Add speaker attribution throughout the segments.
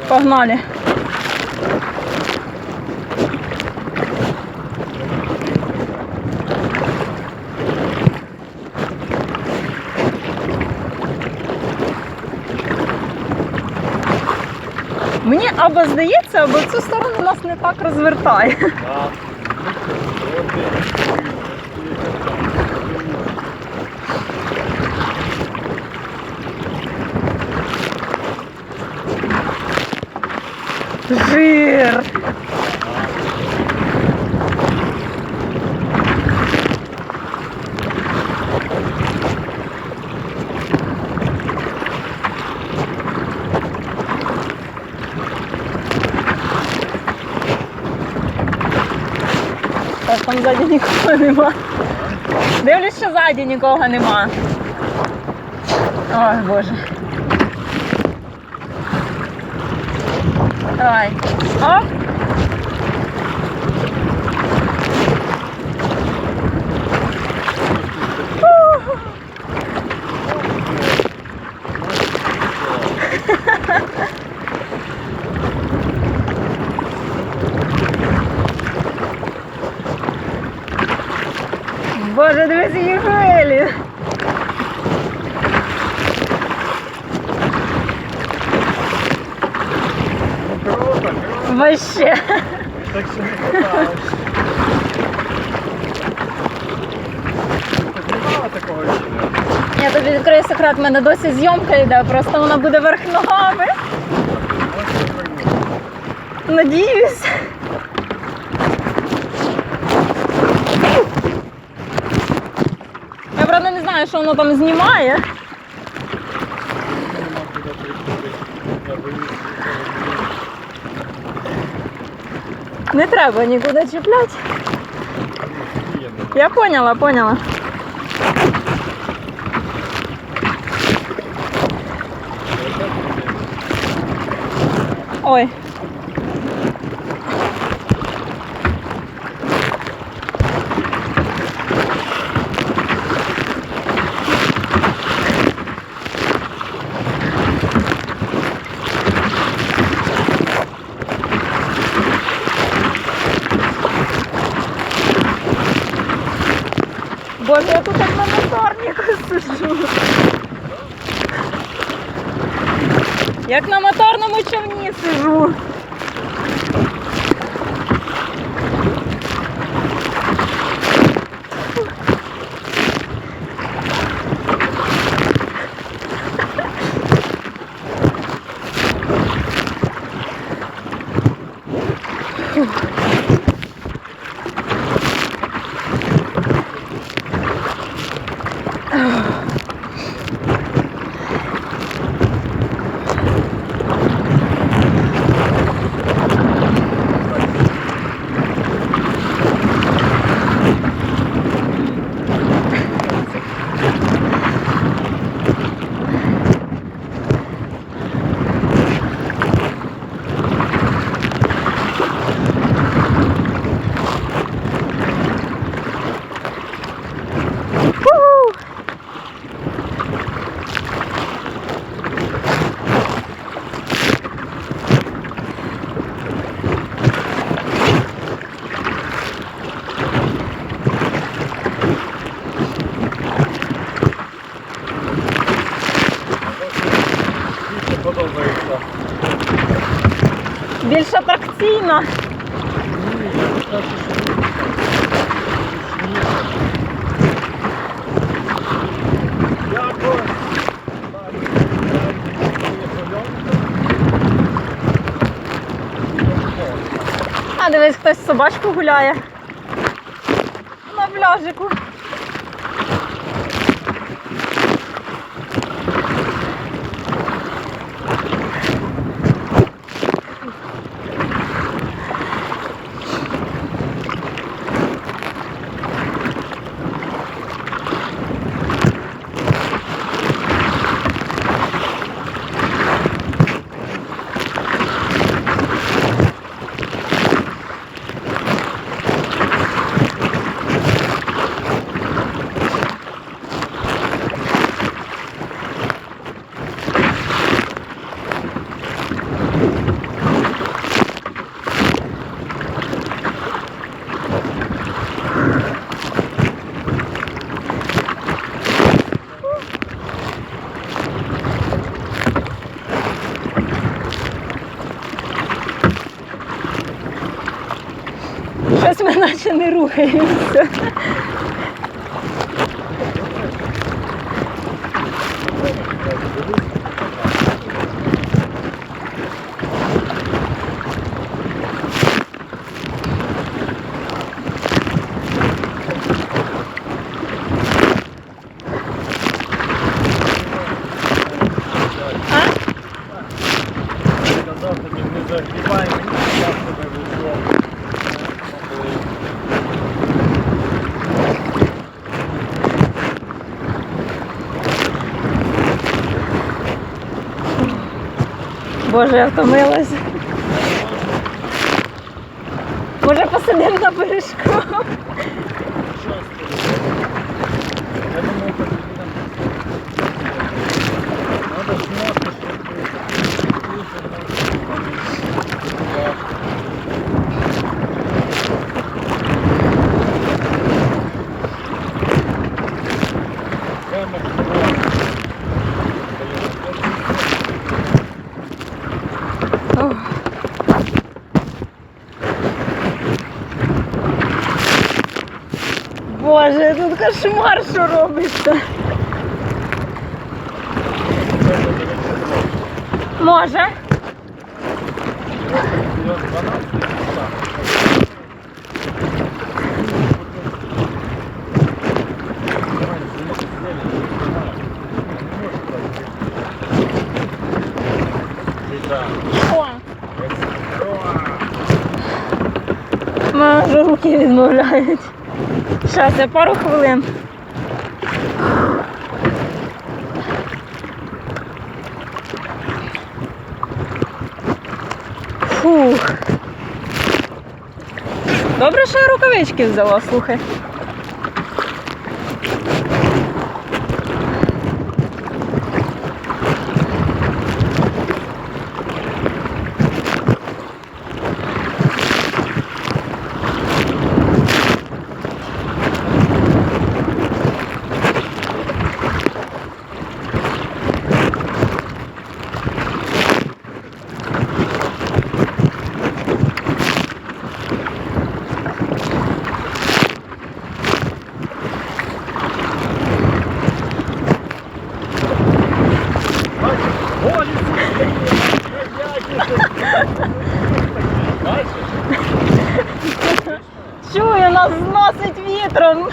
Speaker 1: Погнали. Мені або здається, або в цю сторону нас не так розвертає. Жир! Так, там ззаді нікого нема. Дивлюсь, що ззаді нікого нема. Ой, Боже. Давай. Оп. Боже, дивись, які хвилі. Вообще.
Speaker 2: Так що не попалось. Ти знімала такого відео?
Speaker 1: Я тобі відкрию секрет, в мене досі зйомка йде, просто вона буде верх ногами. Надіюсь. Я, правда, не знаю, що воно там знімає. Не треба нікуди чіпляти. Я поняла, поняла. Ой. Боже, я тут як на моторнику сижу. Як на моторному човні сижу.
Speaker 2: Подобається.
Speaker 1: Більш атракційно. А дивись, хтось собачку гуляє на пляжику. Щось ми наче не рухаємося.
Speaker 2: Казав тобі, не загрібаємо, я тебе вийшов.
Speaker 1: Боже, я втомилась. Може посидимо на бережку?
Speaker 2: Я думав, так надо знати,
Speaker 1: Ох. Боже, тут кошмар, що робиться. Може. О, мене вже руки відмовляють. Щас, я пару хвилин. Фух. Добре, що я рукавички взяла, слухай. Чую, нас зносить вітром.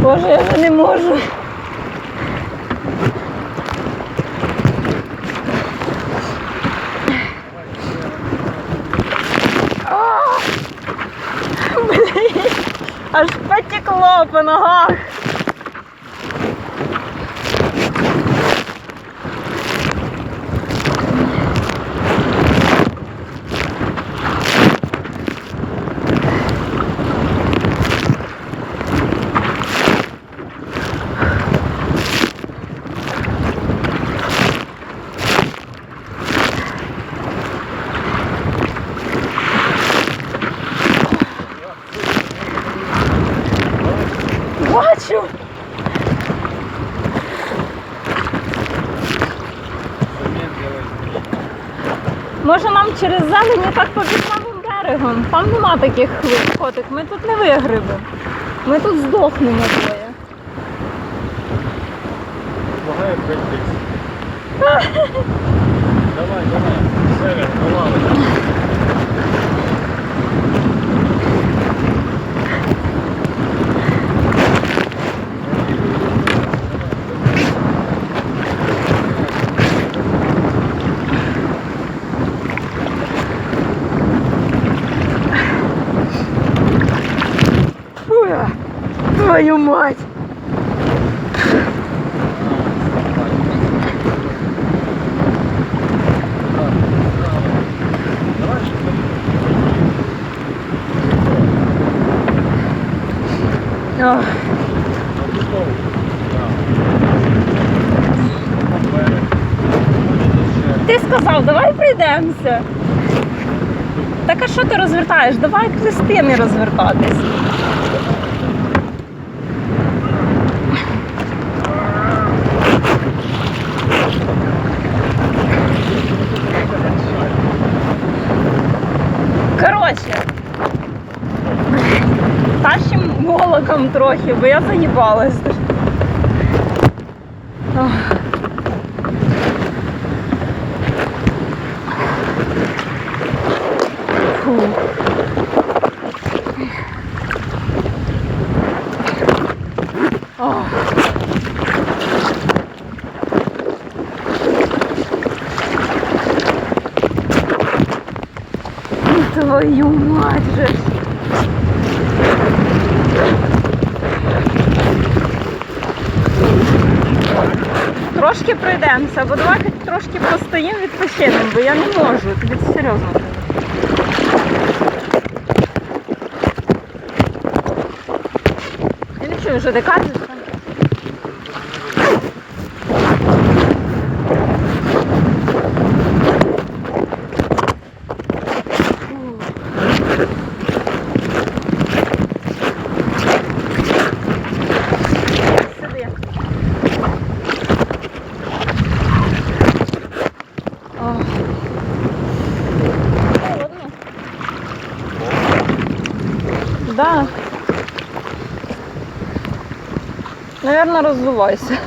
Speaker 1: Боже, я вже не можу. Блін, аж потекло по ногах. Бачу. Може нам через зелені так по самим берегом? Там нема таких хвиль, котик. Ми тут не вигребемо. Ми тут здохнемо двоє.
Speaker 2: Лагає прийдись. Давай, давай. Север, давай.
Speaker 1: твою мать! Ох. Ти сказав, давай прийдемося. Так а що ти розвертаєш? Давай плестини розвертатись. Коротше, тащим молоком трохи, бо я заїбалась. Ох. Фу. Ох. Твою мать же. Трошки пройдемося, бо давай хоч трошки постоїмо, відпочинемо, бо я не можу, тобі це серйозно. Я не чую, що ти кажеш. Сиди. Ох. Холодно. Да. Наверно, роздувайся.